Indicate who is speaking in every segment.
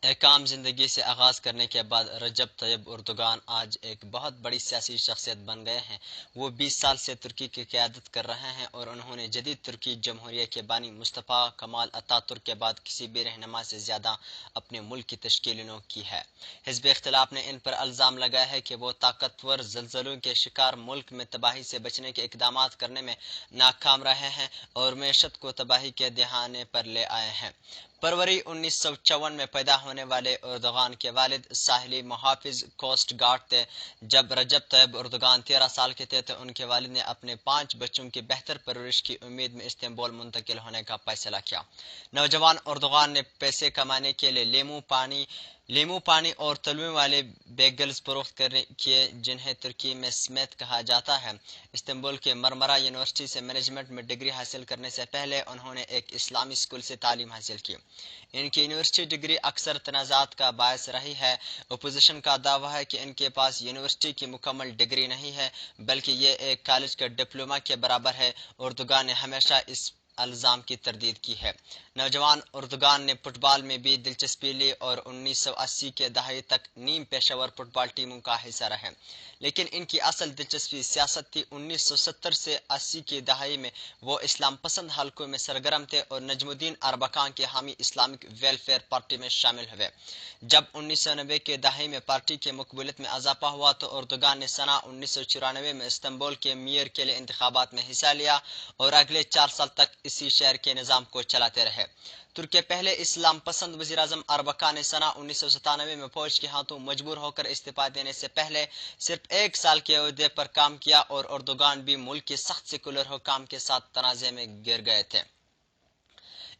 Speaker 1: ایک عام زندگی سے آغاز کرنے کے بعد رجب طیب اردوغان آج ایک بہت بڑی سیاسی شخصیت بن گئے ہیں۔ وہ 20 سال سے ترکی کی قیادت کر رہے ہیں اور انہوں نے جدید ترکی جمہوریہ کے بانی مصطفیٰ کمال اتاتürk ترک کے بعد کسی بھی رہنما سے زیادہ اپنے ملک کی تشکیل نو کی ہے۔ حزب اختلاف نے ان پر الزام لگایا ہے کہ وہ طاقتور زلزلوں کے شکار ملک میں تباہی سے بچنے کے اقدامات کرنے میں ناکام رہے ہیں اور معیشت کو تباہی کے دہانے پر لے آئے ہیں۔ فروری 1954 میں پیدا ہونے والے اردوغان کے والد ساحلی محافظ کوسٹ گارڈ تھے۔ جب رجب طیب اردوغان 13 سال کے تھے تو ان کے والد نے اپنے 5 بچوں کی بہتر پرورش کی امید میں استنبول منتقل ہونے کا فیصلہ کیا۔ نوجوان اردوغان نے پیسے کمانے کے لیے لیمو پانی اور تلویں والے بیگلز فروخت کیے جنہیں ترکی میں سمیت کہا جاتا ہے۔ استنبول کے مرمرا یونیورسٹی سے مینجمنٹ میں ڈگری حاصل کرنے سے پہلے انہوں نے ایک اسلامی اسکول سے تعلیم حاصل کی۔ ان کی یونیورسٹی ڈگری اکثر تنازعات کا باعث رہی ہے۔ اپوزیشن کا دعویٰ ہے کہ ان کے پاس یونیورسٹی کی مکمل ڈگری نہیں ہے بلکہ یہ ایک کالج کا ڈپلومہ کے برابر ہے۔ اردوغان نے ہمیشہ اس الزام کی تردید کی ہے۔ نوجوان اردوغان نے فٹ بال میں بھی دلچسپی لی اور 1980 کے دہائی تک نیم پیشہ ور فٹ بال ٹیموں کا حصہ رہے، لیکن ان کی اصل دلچسپی سیاست تھی۔ 1970 سے 80 کی دہائی میں وہ اسلام پسند حلقوں میں سرگرم تھے اور نجم الدین اربکان کے حامی اسلامک ویلفیئر پارٹی میں شامل ہوئے۔ جب 1990 کے دہائی میں پارٹی کی مقبولیت میں اضافہ ہوا تو اردوغان نے سنہ 1994 میں استنبول کے میئر کے لیے انتخابات میں حصہ لیا اور اگلے 4 سال تک اسی شہر کے نظام کو چلاتے رہے۔ ترک کے پہلے اسلام پسند وزیراعظم اربکان نے سنہ 1997 میں فوج کے ہاتھوں مجبور ہو کر استعفیٰ دینے سے پہلے صرف 1 سال کے عہدے پر کام کیا اور اردوغان بھی ملک کے سخت سیکولر حکام کے ساتھ تنازع میں گر گئے تھے۔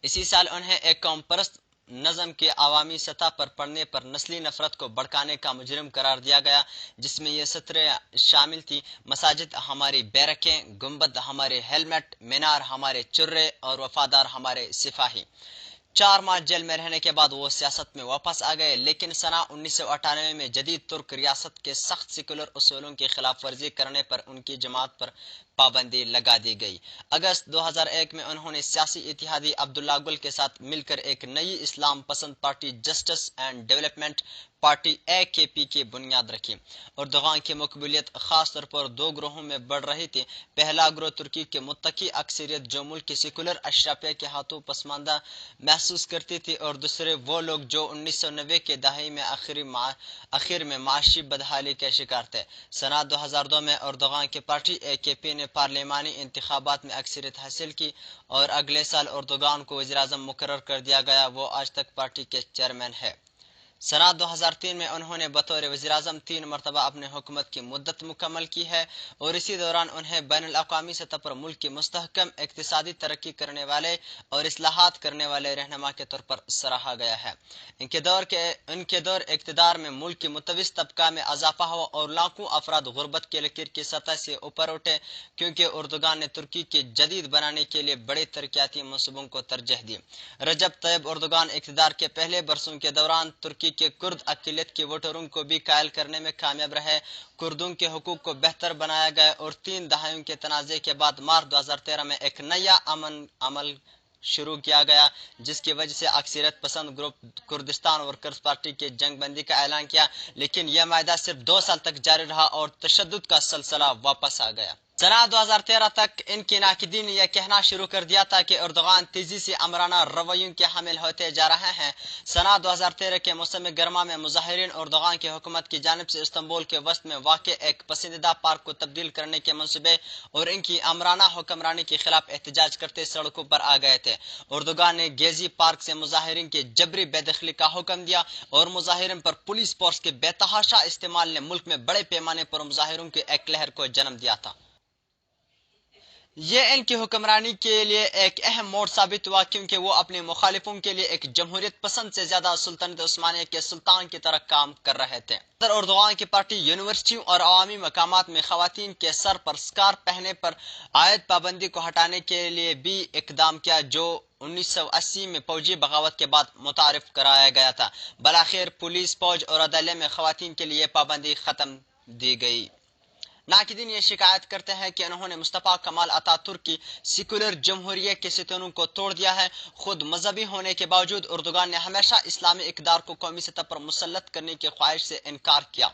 Speaker 1: اسی سال انہیں ایک قوم پرست نظم کے عوامی سطح پر پڑھنے پر نسلی نفرت کو بھڑکانے کا مجرم قرار دیا گیا، جس میں یہ سطریں شامل تھیں: مساجد ہماری بیرکیں، گنبد ہمارے ہیلمٹ، مینار ہمارے چرے اور وفادار ہمارے سپاہی۔ 4 ماہ جیل میں رہنے کے بعد وہ سیاست میں واپس آ گئے، لیکن سنہ 1998 میں جدید ترک ریاست کے سخت سیکولر اصولوں کی خلاف ورزی کرنے پر ان کی جماعت پر پابندی لگا دی گئی۔ اگست 2001 میں انہوں نے سیاسی اتحادی عبداللہ گل کے ساتھ مل کر ایک نئی اسلام پسند party justice and development party AKP کی بنیاد رکھی۔ اردوغان کی مقبولیت خاص طور پر 2 گروہوں میں بڑھ رہی تھی: پہلا گروہ ترکی کی متقی اکثریت جو ملک کے سیکولر اشرافیہ کے ہاتھوں پسماندہ محسوس کرتی تھی، اور دوسرے وہ لوگ جو 1990 کے دہائی میں آخر میں معاشی بدحالی کے شکار تھے۔ سنہ 2002 میں اردوغان کی پارٹی AKP نے پارلیمانی انتخابات میں اکثریت حاصل کی اور اگلے سال اردوغان کو وزیراعظم مقرر کر دیا گیا۔ وہ آج تک پارٹی کے چیئرمین ہیں۔ سنہ 2003 میں انہوں نے بطور وزیراعظم 3 مرتبہ اپنی حکومت کی مدت مکمل کی ہے اور اسی دوران انہیں بین الاقوامی سطح پر ملک کی مستحکم اقتصادی ترقی کرنے والے اور اصلاحات کرنے والے رہنما کے طور پر سراہا گیا ہے۔ ان کے دور اقتدار میں ملک کے متوسط طبقہ میں اضافہ ہوا اور لاکھوں افراد غربت کی لکیر کی سطح سے اوپر اٹھے، کیونکہ اردوغان نے ترکی کے جدید بنانے کے لیے بڑے ترقیاتی منصوبوں کو ترجیح دی۔ رجب طیب اردوغان اقتدار کے پہلے برسوں کے دوران ترکی کے کرد اقلیت کے ووٹروں کو بھی قائل کرنے میں کامیاب رہے۔ کردوں کے حقوق کو بہتر بنایا گیا اور 3 دہائیوں کے تنازع کے بعد مارچ 2013 میں ایک نیا عمل شروع کیا گیا، جس کی وجہ سے اکثریت پسند گروپ کردستان ورکرز پارٹی کے جنگ بندی کا اعلان کیا، لیکن یہ معاہدہ صرف 2 سال تک جاری رہا اور تشدد کا سلسلہ واپس آ گیا۔ سنہ 2013 تک ان کے ناقدین نے یہ کہنا شروع کر دیا تھا کہ اردوغان تیزی سے آمرانہ رویوں کے حامل ہوتے جا رہے ہیں۔ سنہ 2013 کے موسم گرما میں مظاہرین اردوغان کی حکومت کی جانب سے استنبول کے وسط میں واقع ایک پسندیدہ پارک کو تبدیل کرنے کے منصوبے اور ان کی آمرانہ حکمرانی کے خلاف احتجاج کرتے سڑکوں پر آ گئے تھے۔ اردوغان نے گیزی پارک سے مظاہرین کی جبری بے دخلی کا حکم دیا اور مظاہرین پر پولیس فورس کے بے تحاشا استعمال نے ملک میں بڑے پیمانے پر مظاہروں کی ایک لہر کو جنم دیا تھا۔ یہ ان کی حکمرانی کے لیے ایک اہم موڑ ثابت ہوا، کیونکہ وہ اپنے مخالفوں کے لیے ایک جمہوریت پسند سے زیادہ سلطنت عثمانیہ کے سلطان کی طرح کام کر رہے تھے۔ صدر اردوغان کی پارٹی یونیورسٹیوں اور عوامی مقامات میں خواتین کے سر پر سکارف پہننے پر عائد پابندی کو ہٹانے کے لیے بھی اقدام کیا، جو 1980 میں فوجی بغاوت کے بعد متعارف کرایا گیا تھا۔ بالآخر پولیس، فوج اور عدلیہ میں خواتین کے لیے یہ پابندی ختم دی گئی۔ ناقدین یہ شکایت کرتے ہیں کہ انہوں نے مصطفیٰ کمال اتا ترک کی سیکولر جمہوریہ کے ستونوں کو توڑ دیا ہے۔ خود مذہبی ہونے کے باوجود اردوغان نے ہمیشہ اسلامی اقدار کو قومی سطح پر مسلط کرنے کی خواہش سے انکار کیا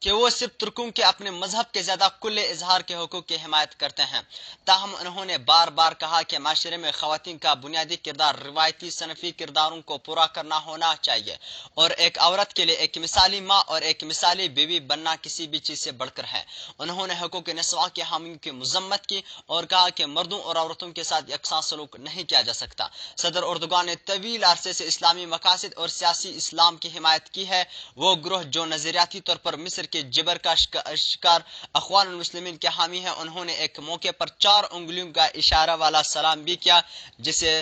Speaker 1: کہ وہ صرف ترکوں کے اپنے مذہب کے زیادہ کل اظہار کے حقوق کی حمایت کرتے ہیں۔ تاہم انہوں نے بار بار کہا کہ معاشرے میں خواتین کا بنیادی کردار روایتی صنفی کرداروں کو پورا کرنا ہونا چاہیے اور ایک عورت کے لیے ایک مثالی ماں اور ایک مثالی بیوی بننا کسی بھی چیز سے بڑھ کر ہے۔ انہوں نے حقوق نسواں کے حامیوں کی مذمت کی اور کہا کہ مردوں اور عورتوں کے ساتھ یکساں سلوک نہیں کیا جا سکتا۔ صدر اردوغان نے طویل عرصے سے اسلامی مقاصد اور سیاسی اسلام کی حمایت کی ہے۔ وہ گروہ جو نظریاتی طور پر مصر کے جبر کا شکار اخوان المسلمین کے حامی ہیں، انہوں نے ایک موقع پر 4 انگلیوں کا اشارہ والا سلام بھی کیا جسے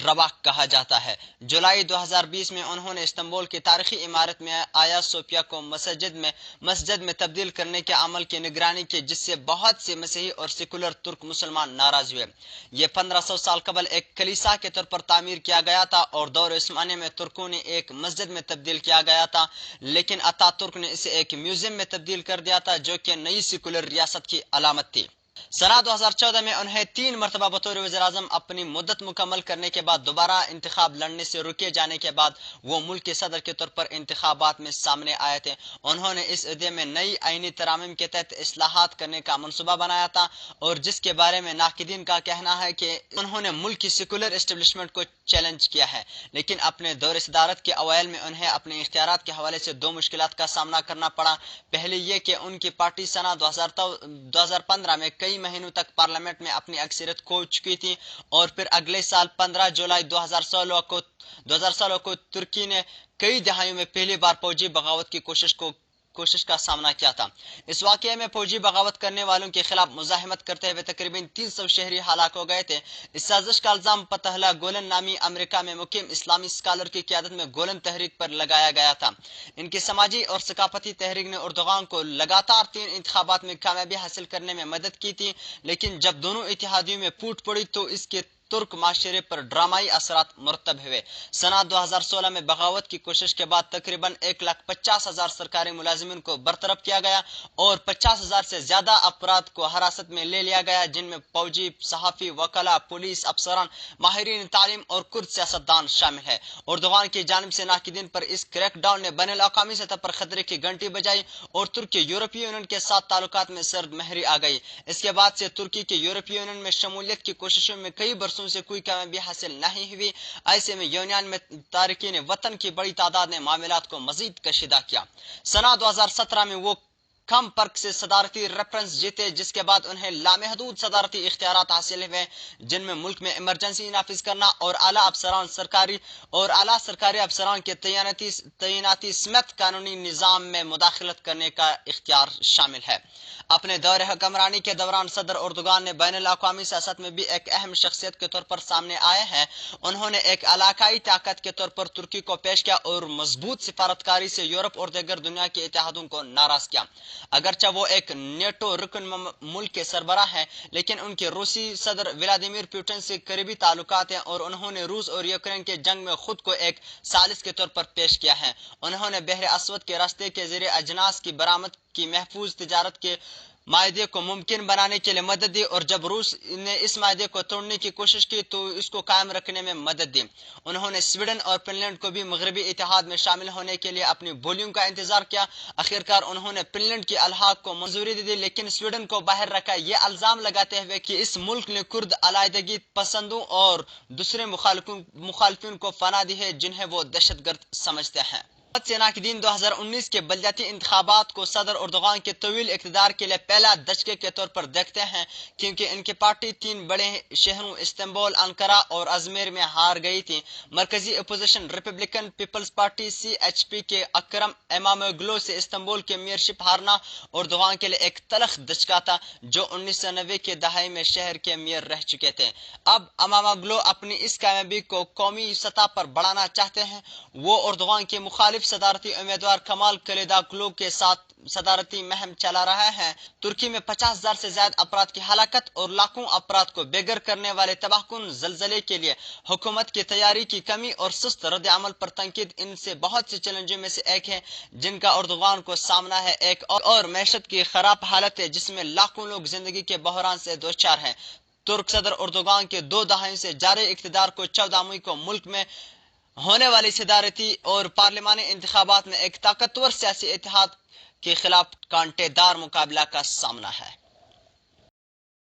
Speaker 1: رباق کہا جاتا ہے۔ جولائی 2020 میں انہوں نے استنبول کی تاریخی عمارت میں آیا صوفیہ کو مسجد میں تبدیل کرنے کے عمل کی نگرانی کی، جس سے بہت سے مسیحی اور سیکولر ترک مسلمان ناراض ہوئے۔ یہ 1500 سال قبل ایک کلیسا کے طور پر تعمیر کیا گیا تھا اور دور عثمانیہ میں ترکوں نے ایک مسجد میں تبدیل کیا گیا تھا، لیکن اتا ترک نے اسے ایک میوزیم میں تبدیل کر دیا تھا جو کہ نئی سیکولر ریاست کی علامت تھی۔ سنہ 2014 میں انہیں 3 مرتبہ بطور وزیراعظم اپنی مدت مکمل کرنے کے بعد دوبارہ انتخاب لڑنے سے روکے جانے کے بعد وہ ملک کے صدر کے طور پر انتخابات میں سامنے آئے تھے۔ انہوں نے اس عہدے میں نئی آئینی ترامیم کے تحت اصلاحات کرنے کا منصوبہ بنایا تھا اور جس کے بارے میں ناقدین کا کہنا ہے کہ انہوں نے ملک کی سیکولر اسٹیبلشمنٹ کو چیلنج کیا ہے، لیکن اپنے دور صدارت کے اوائل میں انہیں اپنے اختیارات کے حوالے سے 2 مشکلات کا سامنا کرنا پڑا۔ پہلی یہ کہ ان کی پارٹی سنہ 2015 میں کئی مہینوں تک پارلیمنٹ میں اپنی اکثریت کھو چکی تھی اور پھر اگلے سال 15 جولائی 2016 کو ترکی نے کئی دہائیوں میں پہلی بار فوجی بغاوت کی کوشش کا سامنا کیا تھا۔ اس واقعے میں فوجی بغاوت کرنے والوں کے خلاف مزاحمت کرتے ہوئے تقریباً 300 شہری ہلاک ہو گئے تھے۔ اس سازش کا الزام فتح اللہ گولن نامی امریکہ میں مقیم اسلامی اسکالر کی قیادت میں گولن تحریک پر لگایا گیا تھا۔ ان کی سماجی اور ثقافتی تحریک نے اردوغان کو لگاتار 3 انتخابات میں کامیابی حاصل کرنے میں مدد کی تھی، لیکن جب دونوں اتحادیوں میں پھوٹ پڑی تو اس کے ترک معاشرے پر ڈرامائی اثرات مرتب ہوئے۔ سنہ 2016 میں بغاوت کی کوشش کے بعد تقریباً 1,50,000 سرکاری ملازمین کو برطرف کیا گیا اور 50,000 سے زیادہ افراد کو حراست میں لے لیا گیا، جن میں فوجی، صحافی، وکلاء، پولیس افسران، ماہرین تعلیم اور کرد سیاستدان شامل ہیں۔ اردوغان کی جانب سے ناقدین پر اس کریک ڈاؤن نے بین الاقوامی سطح پر خطرے کی گھنٹی بجائی اور ترکی یورپی یونین کے ساتھ تعلقات میں سرد مہری آ گئی۔ اس کے بعد سے ترکی کی یورپی یونین میں شمولیت کی کوششوں میں کئی برسوں سے کوئی کامیابی حاصل نہیں ہوئی۔ ایسے میں یونین میں تارکین وطن کی بڑی تعداد نے معاملات کو مزید کشیدہ کیا۔ سنہ 2017 میں وہ کم فرق سے صدارتی ریفرنس جیتے، جس کے بعد انہیں لامحدود صدارتی اختیارات حاصل ہوئے، جن میں ملک میں ایمرجنسی نافذ کرنا اور اعلیٰ سرکاری افسران کی تعیناتی سمیت قانونی نظام میں مداخلت کرنے کا اختیار شامل ہے۔ اپنے دور حکمرانی کے دوران صدر اردوغان نے بین الاقوامی سیاست میں بھی ایک اہم شخصیت کے طور پر سامنے آئے ہیں۔ انہوں نے ایک علاقائی طاقت کے طور پر ترکی کو پیش کیا اور مضبوط سفارتکاری سے یورپ اور دیگر دنیا کے اتحادوں کو ناراض کیا۔ اگرچہ وہ ایک نیٹو رکن ملک کے سربراہ ہیں، لیکن ان کے روسی صدر ولادیمیر پوٹن سے قریبی تعلقات ہیں اور انہوں نے روس اور یوکرین کے جنگ میں خود کو ایک ثالث کے طور پر پیش کیا ہے۔ انہوں نے بحر اسود کے راستے کے ذریعے اجناس کی برآمد کی محفوظ تجارت کے معاہدے کو ممکن بنانے کے لیے مدد دی اور جب روس نے اس معاہدے کو توڑنے کی کوشش کی تو اس کو قائم رکھنے میں مدد دی۔ انہوں نے سویڈن اور فن لینڈ کو بھی مغربی اتحاد میں شامل ہونے کے لیے اپنی بولیوں کا انتظار کیا۔ آخرکار انہوں نے فن لینڈ کے الحاق کو منظوری دے دی، لیکن سویڈن کو باہر رکھا، یہ الزام لگاتے ہوئے کہ اس ملک نے کرد علیحدگی پسندوں اور دوسرے مخالفین کو پناہ دی ہے جنہیں وہ دہشت گرد سمجھتے ہیں۔ بہت سے ناقدین 2019 کے بلدیاتی انتخابات کو صدر اردوغان کے طویل اقتدار کے لیے پہلا دھچکے کے طور پر دیکھتے ہیں، کیونکہ ان کی پارٹی 3 بڑے شہروں استنبول، انقرہ اور ازمیر میں ہار گئی تھی۔ مرکزی opposition Republican People's Party CHP کے اکرم اماموگلو سے استنبول کے میئرشپ ہارنا اردوغان کے لیے ایک تلخ دھچکا تھا، جو 1990 کے دہائی میں شہر کے میئر رہ چکے تھے۔ اب اماموگلو اپنی اس کامیابی کو قومی سطح پر بڑھانا چاہتے ہیں۔ وہ اردوغان کے مخالف صدارتی امیدوار کمال کلیداگلو کے ساتھ صدارتی مہم چلا رہا ہے۔ ترکی میں 50,000 سے زائد افراد کی ہلاکت اور لاکھوں افراد کو بے گھر کرنے والے تباہ کن زلزلے کے لیے حکومت کی تیاری کی کمی اور سست رد عمل پر تنقید ان سے بہت سے چیلنجوں میں سے ایک ہے جن کا اردوغان کو سامنا ہے۔ ایک اور معیشت کی خراب حالت ہے جس میں لاکھوں لوگ زندگی کے بحران سے دوچار ہیں۔ ترک صدر اردوغان کے 2 دہائیوں سے جاری اقتدار کو 14 مئی کو ملک میں ہونے والی صدارتی اور پارلیمانی انتخابات میں ایک طاقتور سیاسی اتحاد کے خلاف کانٹے دار مقابلہ کا سامنا ہے۔